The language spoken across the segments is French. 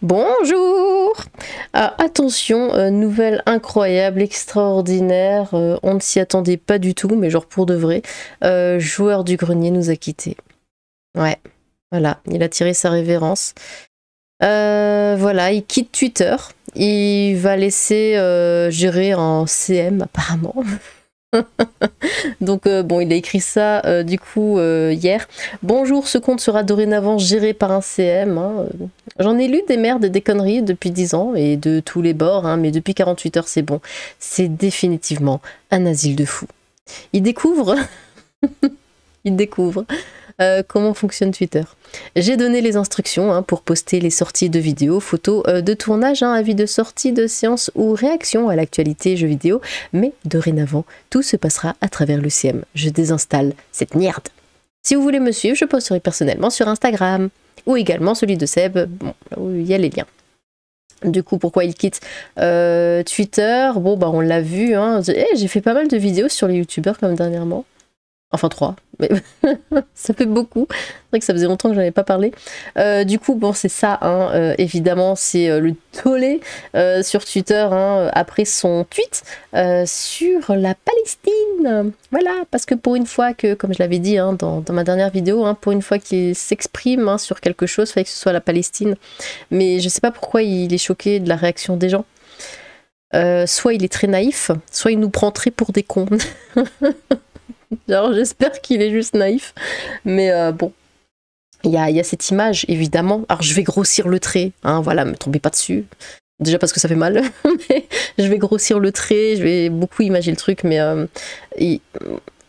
Bonjour! Ah, attention, nouvelle incroyable, extraordinaire, on ne s'y attendait pas du tout, mais genre pour de vrai. Joueur du grenier nous a quittés. Ouais, voilà, il a tiré sa révérence. Voilà, il quitte Twitter. Il va laisser gérer un CM apparemment. Donc bon, il a écrit ça du coup hier. Bonjour, ce compte sera dorénavant géré par un CM. Hein. J'en ai lu des merdes et des conneries depuis 10 ans et de tous les bords, hein, mais depuis 48 heures c'est bon. C'est définitivement un asile de fous. Il découvre, il découvre comment fonctionne Twitter. J'ai donné les instructions hein, pour poster les sorties de vidéos, photos de tournage, hein, avis de sortie de séance ou réaction à l'actualité jeux vidéo, mais dorénavant, tout se passera à travers le CM. Je désinstalle cette merde. Si vous voulez me suivre, je posterai personnellement sur Instagram, ou également celui de Seb, bon, là où il y a les liens. Du coup, pourquoi il quitte Twitter? Bon, bah on l'a vu, hein. J'ai fait pas mal de vidéos sur les youtubeurs comme dernièrement. Enfin 3, mais ça fait beaucoup. C'est vrai que ça faisait longtemps que j'en avais pas parlé. Du coup, bon, c'est ça, hein, évidemment, c'est le tollé sur Twitter hein, après son tweet sur la Palestine. Voilà, parce que pour une fois que, comme je l'avais dit hein, dans ma dernière vidéo, hein, pour une fois qu'il s'exprime hein, sur quelque chose, il fallait que ce soit la Palestine. Mais je sais pas pourquoi il est choqué de la réaction des gens. Soit il est très naïf, soit il nous prend très pour des cons. Genre, j'espère qu'il est juste naïf. Mais bon, il y a cette image, évidemment. Alors, je vais grossir le trait. Hein, voilà, me tombez pas dessus. Déjà parce que ça fait mal. Mais je vais grossir le trait. Je vais beaucoup imaginer le truc. Mais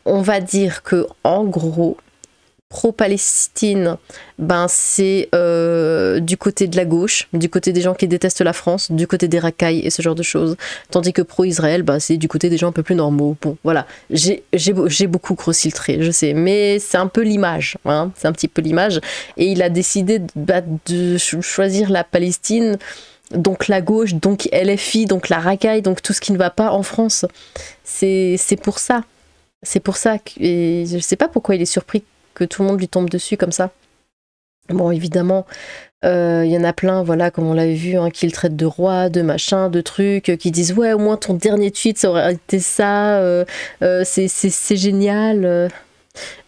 on va dire que en gros, pro-Palestine, ben c'est du côté de la gauche, du côté des gens qui détestent la France, du côté des racailles et ce genre de choses. Tandis que pro-Israël, ben, c'est du côté des gens un peu plus normaux. Bon, voilà, j'ai beaucoup grossi le trait, je sais, mais c'est un peu l'image, hein, c'est un petit peu l'image. Et il a décidé de choisir la Palestine, donc la gauche, donc LFI, donc la racaille, donc tout ce qui ne va pas en France. C'est pour ça. C'est pour ça que et je sais pas pourquoi il est surpris que tout le monde lui tombe dessus comme ça. Bon, évidemment, il y en a plein, voilà, comme on l'avait vu, hein, qui le traitent de roi, de machin, de trucs, qui disent ouais, au moins ton dernier tweet, ça aurait été ça, c'est génial.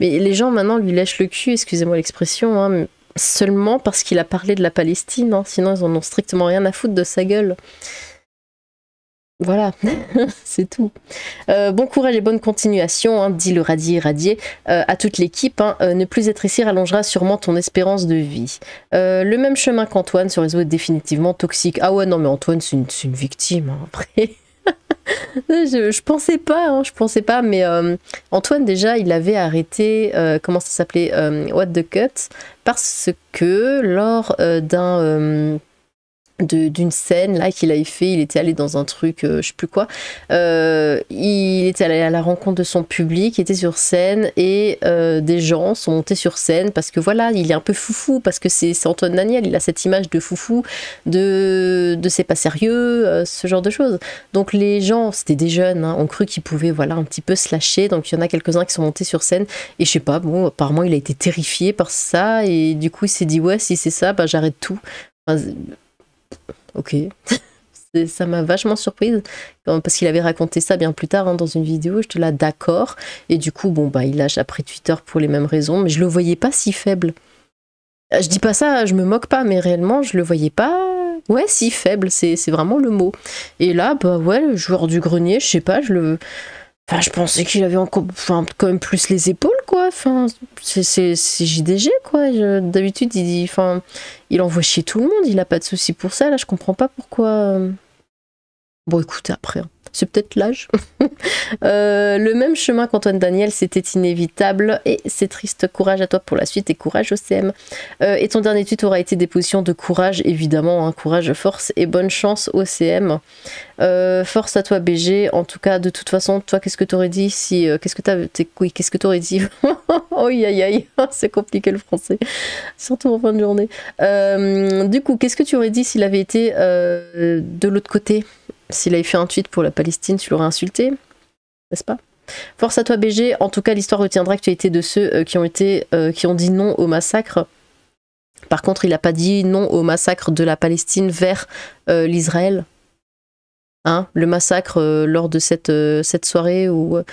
Mais les gens maintenant lui lèchent le cul, excusez-moi l'expression, hein, seulement parce qu'il a parlé de la Palestine, hein, sinon ils en ont strictement rien à foutre de sa gueule. Voilà, c'est tout. Bon courage et bonne continuation, hein, dit le radié radié à toute l'équipe. Hein, ne plus être ici rallongera sûrement ton espérance de vie. Le même chemin qu'Antoine, ce réseau est définitivement toxique. Ah ouais, non mais Antoine, c'est une victime, hein, après. je pensais pas, hein, je pensais pas, mais Antoine déjà, il avait arrêté, comment ça s'appelait, What the Cut, parce que lors d'une scène là qu'il avait fait, il était allé dans un truc je sais plus quoi, il était allé à la rencontre de son public, il était sur scène et des gens sont montés sur scène parce que voilà, il est un peu foufou, parce que c'est Antoine Daniel, il a cette image de foufou, de c'est pas sérieux, ce genre de choses. Donc les gens, c'était des jeunes, hein, ont cru qu'ils pouvaient voilà un petit peu se lâcher, donc il y en a quelques-uns qui sont montés sur scène et je sais pas, bon apparemment il a été terrifié par ça et du coup il s'est dit ouais, si c'est ça, bah j'arrête tout. Enfin, ok, ça m'a vachement surprise parce qu'il avait raconté ça bien plus tard hein, dans une vidéo, j'étais là d'accord, et du coup bon bah il lâche après Twitter pour les mêmes raisons, mais je le voyais pas si faible. Je dis pas ça, je me moque pas, mais réellement je le voyais pas, ouais si faible, c'est vraiment le mot. Et là bah ouais, le joueur du grenier, je sais pas, enfin, je pensais qu'il avait encore, enfin, quand même plus les épaules, quoi. Enfin, c'est JDG, quoi. D'habitude, il envoie chier tout le monde. Il a pas de souci pour ça. Là, je comprends pas pourquoi. Bon, écoutez, après, hein. C'est peut-être l'âge. Le même chemin qu'Antoine Daniel, c'était inévitable et c'est triste. Courage à toi pour la suite et courage au CM. Et ton dernier tweet aura été des positions de courage, évidemment. Hein, courage, force et bonne chance au CM. Force à toi BG. En tout cas, de toute façon, toi, qu'est-ce que t'aurais dit si... qu'est-ce que t'aurais dit? Oh, aïe, aïe, c'est compliqué le français. Surtout en fin de journée. Du coup, qu'est-ce que tu aurais dit s'il avait été de l'autre côté? S'il avait fait un tweet pour la Palestine, tu l'aurais insulté, n'est-ce pas? Force à toi BG, en tout cas l'histoire retiendra que tu as été de ceux qui ont dit non au massacre Par contre, il n'a pas dit non au massacre de la Palestine vers l'Israël. Hein, le massacre lors de cette soirée où... Enfin,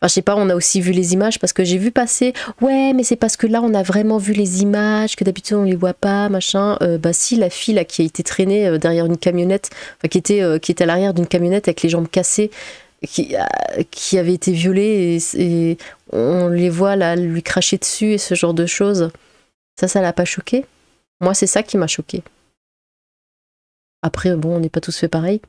je sais pas, on a aussi vu les images parce que j'ai vu passer ouais mais c'est parce que là on a vraiment vu les images que d'habitude on les voit pas machin. Bah si, la fille là qui a été traînée derrière une camionnette, enfin qui était à l'arrière d'une camionnette avec les jambes cassées, qui avait été violée et on les voit là lui cracher dessus et ce genre de choses, ça l'a pas choqué? Moi c'est ça qui m'a choqué. Après, bon, on n'est pas tous fait pareil.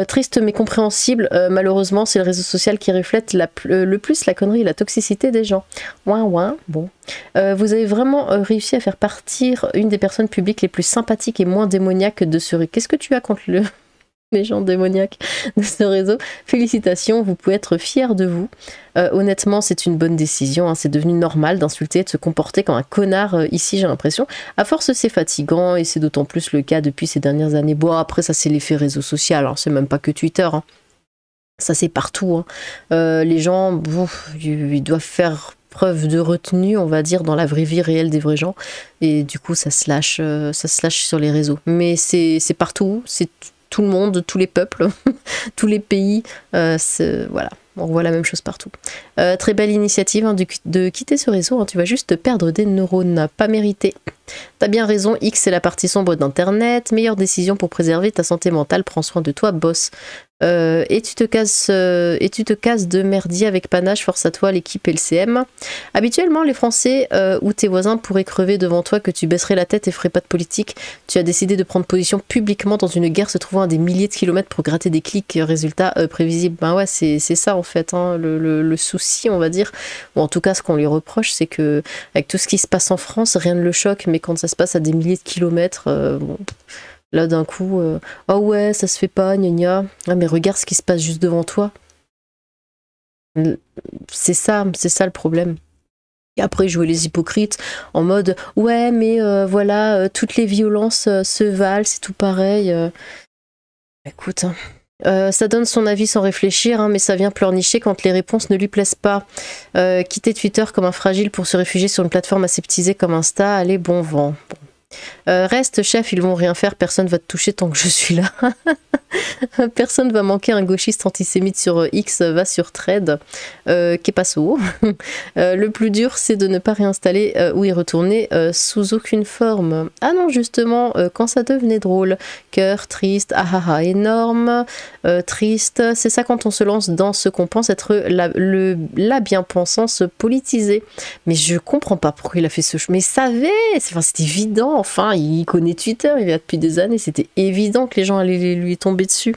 Triste mais compréhensible, malheureusement, c'est le réseau social qui reflète le plus la connerie et la toxicité des gens. Ouin, ouin, bon. Vous avez vraiment réussi à faire partir une des personnes publiques les plus sympathiques et moins démoniaques de ce réseau. Qu'est-ce que tu as contre les gens démoniaques de ce réseau? Félicitations, vous pouvez être fiers de vous. Honnêtement, c'est une bonne décision, hein. C'est devenu normal d'insulter et de se comporter comme un connard ici, j'ai l'impression. À force, c'est fatigant et c'est d'autant plus le cas depuis ces dernières années. Bon, après, ça, c'est l'effet réseau social, hein. C'est même pas que Twitter, hein. Ça, c'est partout, hein. Les gens, ils doivent faire preuve de retenue, on va dire, dans la vraie vie réelle des vrais gens. Et du coup, ça se lâche sur les réseaux. Mais c'est partout, c'est tout le monde, tous les peuples, tous les pays, voilà. On voit la même chose partout. Très belle initiative, hein, de quitter ce réseau, hein, tu vas juste perdre des neurones, pas mérité. T'as bien raison, X c'est la partie sombre d'internet, meilleure décision pour préserver ta santé mentale, prends soin de toi, boss. Et tu te casses de merdier avec panache, force à toi l'équipe LCM. Habituellement les Français ou tes voisins pourraient crever devant toi que tu baisserais la tête et ferais pas de politique. Tu as décidé de prendre position publiquement dans une guerre se trouvant à des milliers de kilomètres pour gratter des clics, résultat prévisible. Ben ouais, c'est ça en fait, hein, le souci on va dire, ou en tout cas ce qu'on lui reproche, c'est que avec tout ce qui se passe en France, rien ne le choque, mais quand ça se passe à des milliers de kilomètres, bon... Là d'un coup, oh ouais, ça se fait pas, gna gna. Ah, mais regarde ce qui se passe juste devant toi. C'est ça le problème. Et après, jouer les hypocrites en mode, ouais, mais voilà, toutes les violences se valent, c'est tout pareil. Écoute, hein. Ça donne son avis sans réfléchir, hein, mais ça vient pleurnicher quand les réponses ne lui plaisent pas. Quitter Twitter comme un fragile pour se réfugier sur une plateforme aseptisée comme Insta, allez, bon vent. Bon. Reste chef, ils vont rien faire, personne va te toucher tant que je suis là. Personne va manquer un gauchiste antisémite sur X, va sur Thread. Qu'est pas sourd. Le plus dur, c'est de ne pas réinstaller ou y retourner sous aucune forme. Ah non, justement, quand ça devenait drôle. Cœur, triste, ah ah ah, énorme, triste. C'est ça quand on se lance dans ce qu'on pense être la bien-pensance politisée. Mais je comprends pas pourquoi il a fait ce choix. Mais il savait, c'est évident, enfin, il connaît Twitter, il y a depuis des années, c'était évident que les gens allaient lui tomber dessus.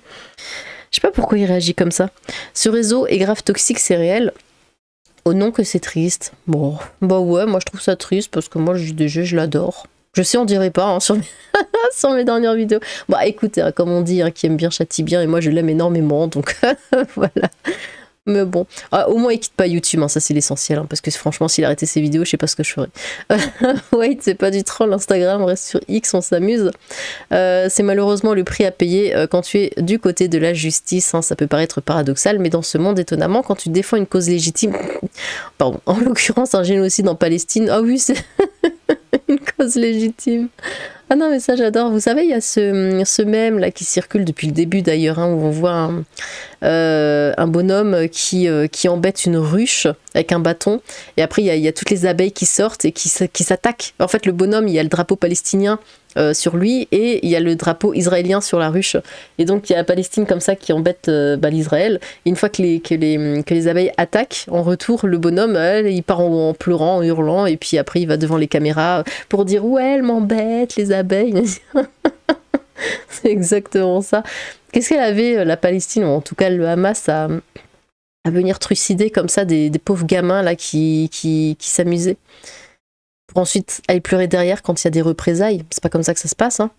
Je sais pas pourquoi il réagit comme ça. Ce réseau est grave toxique, c'est réel. Oh non que c'est triste. Bon, bah ouais, moi je trouve ça triste parce que moi le JDG, je l'adore. Je sais, on dirait pas hein, sur mes dernières vidéos. Bah écoutez, hein, comme on dit, hein, qui aime bien châtie bien, et moi je l'aime énormément, donc voilà. Mais bon, au moins il quitte pas YouTube, hein, ça c'est l'essentiel, hein, parce que franchement s'il arrêtait ses vidéos, je sais pas ce que je ferais. Wait, c'est pas du troll, Instagram, on reste sur X, on s'amuse. C'est malheureusement le prix à payer quand tu es du côté de la justice, hein, ça peut paraître paradoxal, mais dans ce monde étonnamment, quand tu défends une cause légitime, pardon, en l'occurrence un génocide en Palestine, ah oui c'est une cause légitime. Ah non mais ça j'adore, vous savez il y a ce mème là qui circule depuis le début d'ailleurs, hein, où on voit un bonhomme qui embête une ruche avec un bâton, et après il y a toutes les abeilles qui sortent et qui s'attaquent. En fait le bonhomme, il y a le drapeau palestinien sur lui et il y a le drapeau israélien sur la ruche, et donc il y a la Palestine comme ça qui embête l'Israël, et une fois que les abeilles attaquent en retour, le bonhomme il part en pleurant, en hurlant, et puis après il va devant les caméras pour dire ouais elles m'embêtent les abeilles. C'est exactement ça. Qu'est-ce qu'elle avait la Palestine, ou en tout cas le Hamas, à venir trucider comme ça des pauvres gamins là qui s'amusaient pour ensuite aller pleurer derrière quand il y a des représailles. C'est pas comme ça que ça se passe, hein.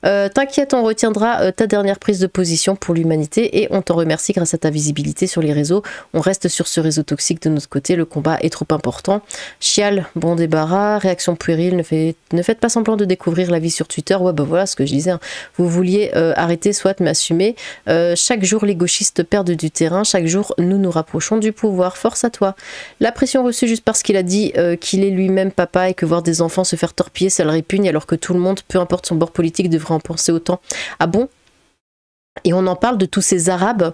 T'inquiète, on retiendra ta dernière prise de position pour l'humanité et on t'en remercie grâce à ta visibilité sur les réseaux. On reste sur ce réseau toxique de notre côté, le combat est trop important. Chial, bon débarras, réaction puérile, ne faites pas semblant de découvrir la vie sur Twitter. Ouais, bah voilà ce que je disais, hein. Vous vouliez arrêter, soit mais assumer. Chaque jour, les gauchistes perdent du terrain, chaque jour, nous nous rapprochons du pouvoir. Force à toi. La pression reçue juste parce qu'il a dit qu'il est lui-même papa et que voir des enfants se faire torpiller, ça le répugne, alors que tout le monde, peu importe son bord politique, devrait en penser autant. Ah bon? Et on en parle de tous ces Arabes,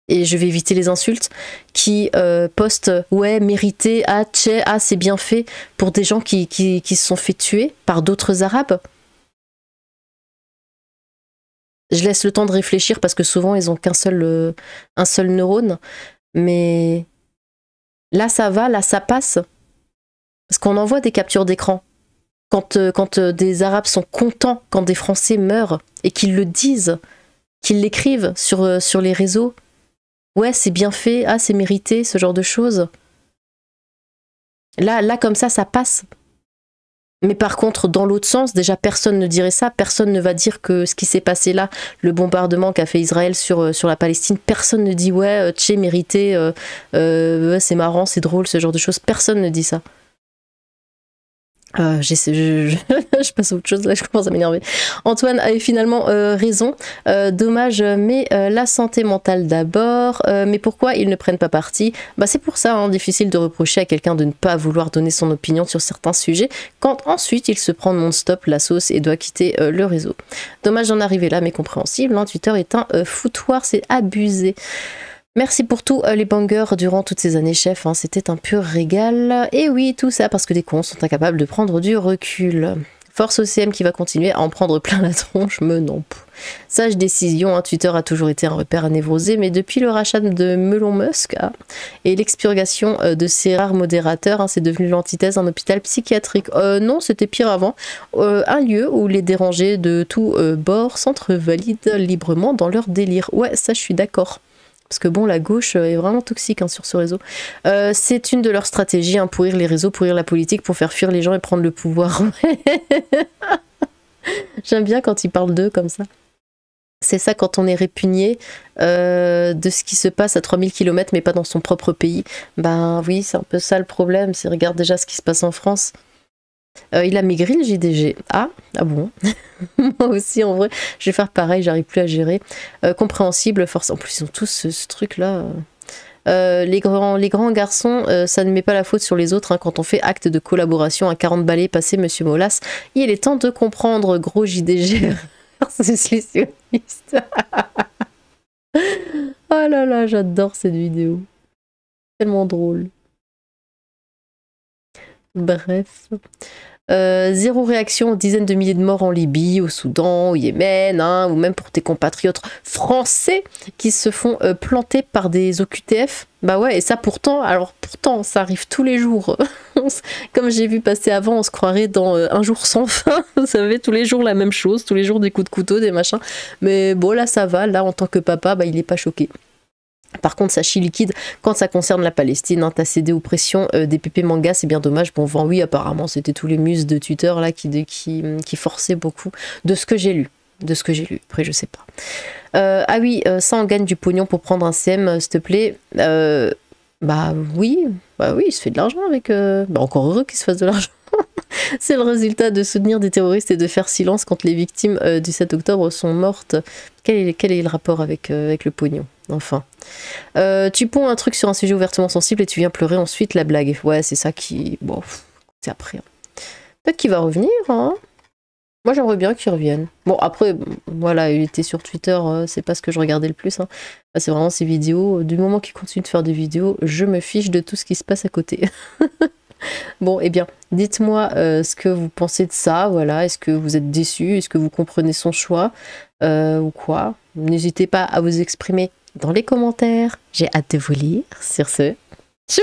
et je vais éviter les insultes, qui postent « ouais, mérité, ah, tché, ah, c'est bien fait » pour des gens qui se sont fait tuer par d'autres Arabes. Je laisse le temps de réfléchir parce que souvent, ils n'ont qu'un seul, un seul neurone. Mais là, ça va, là, ça passe. Parce qu'on envoie des captures d'écran. Quand des Arabes sont contents quand des Français meurent et qu'ils le disent, qu'ils l'écrivent sur les réseaux. Ouais, c'est bien fait, ah, c'est mérité, ce genre de choses. Là, comme ça passe. Mais par contre, dans l'autre sens, déjà, personne ne dirait ça. Personne ne va dire que ce qui s'est passé là, le bombardement qu'a fait Israël sur la Palestine, personne ne dit « ouais, tché, mérité, c'est marrant, c'est drôle, ce genre de choses ». Personne ne dit ça. Je passe à autre chose, là je commence à m'énerver. Antoine avait finalement raison, dommage, mais la santé mentale d'abord, mais pourquoi ils ne prennent pas parti? Bah c'est pour ça, hein, difficile de reprocher à quelqu'un de ne pas vouloir donner son opinion sur certains sujets, quand ensuite il se prend non-stop la sauce et doit quitter le réseau. Dommage d'en arriver là, mais compréhensible, hein, Twitter est un foutoir, c'est abusé. Merci pour tout les bangers durant toutes ces années, chef, hein, c'était un pur régal. Et oui, tout ça parce que des cons sont incapables de prendre du recul. Force au CM qui va continuer à en prendre plein la tronche, me non. Sage décision, hein, Twitter a toujours été un repère à névroser, mais depuis le rachat de Elon Musk et l'expurgation de ses rares modérateurs, hein, c'est devenu l'antithèse d'un hôpital psychiatrique. Non, c'était pire avant. Un lieu où les dérangés de tous bords s'entrevalident librement dans leur délire. Ouais, ça je suis d'accord. Parce que bon, la gauche est vraiment toxique, hein, sur ce réseau. C'est une de leurs stratégies, hein, pourrir les réseaux, pourrir la politique pour faire fuir les gens et prendre le pouvoir. J'aime bien quand ils parlent d'eux comme ça. C'est ça quand on est répugné de ce qui se passe à 3000 km mais pas dans son propre pays. Ben oui, c'est un peu ça le problème. C'est regarde déjà ce qui se passe en France. Il a maigri le JDG. Ah bon. Moi aussi en vrai, je vais faire pareil, j'arrive plus à gérer. Compréhensible, force. En plus ils ont tous ce truc là. Les grands garçons, ça ne met pas la faute sur les autres, hein, quand on fait acte de collaboration à 40 balais passé, monsieur Molas. Il est temps de comprendre, gros JDG. C'est oh là là, j'adore cette vidéo. Tellement drôle. Bref. Zéro réaction aux dizaines de milliers de morts en Libye, au Soudan, au Yémen, hein, ou même pour tes compatriotes français qui se font planter par des OQTF. Bah ouais, et ça pourtant ça arrive tous les jours. Comme j'ai vu passer avant, on se croirait dans Un jour sans fin. Vous savez, tous les jours la même chose, tous les jours des coups de couteau, des machins. Mais bon, là ça va, là en tant que papa, bah, il n'est pas choqué. Par contre, sachet liquide, quand ça concerne la Palestine, hein, t'as cédé aux pressions des pépés mangas, c'est bien dommage. Bon, vent, oui, apparemment, c'était tous les muses de Twitter là qui forçaient beaucoup de ce que j'ai lu. Après, je sais pas. Ah oui, ça, on gagne du pognon pour prendre un CM, s'il te plaît. Bah oui, il se fait de l'argent avec... Bah, encore heureux qu'il se fasse de l'argent. C'est le résultat de soutenir des terroristes et de faire silence quand les victimes du 7 octobre sont mortes. Quel est le rapport avec le pognon? Enfin. Tu ponds un truc sur un sujet ouvertement sensible et tu viens pleurer ensuite la blague. Ouais, c'est ça qui... Bon, c'est après. Hein. Peut-être qu'il va revenir, hein. Moi, j'aimerais bien qu'il revienne. Bon, après, voilà, il était sur Twitter, c'est pas ce que je regardais le plus. Hein. C'est vraiment ses vidéos. Du moment qu'il continue de faire des vidéos, je me fiche de tout ce qui se passe à côté. Bon, eh bien, dites-moi ce que vous pensez de ça, voilà. Est-ce que vous êtes déçus? Est-ce que vous comprenez son choix ou quoi? N'hésitez pas à vous exprimer dans les commentaires. J'ai hâte de vous lire. Sur ce, tchou!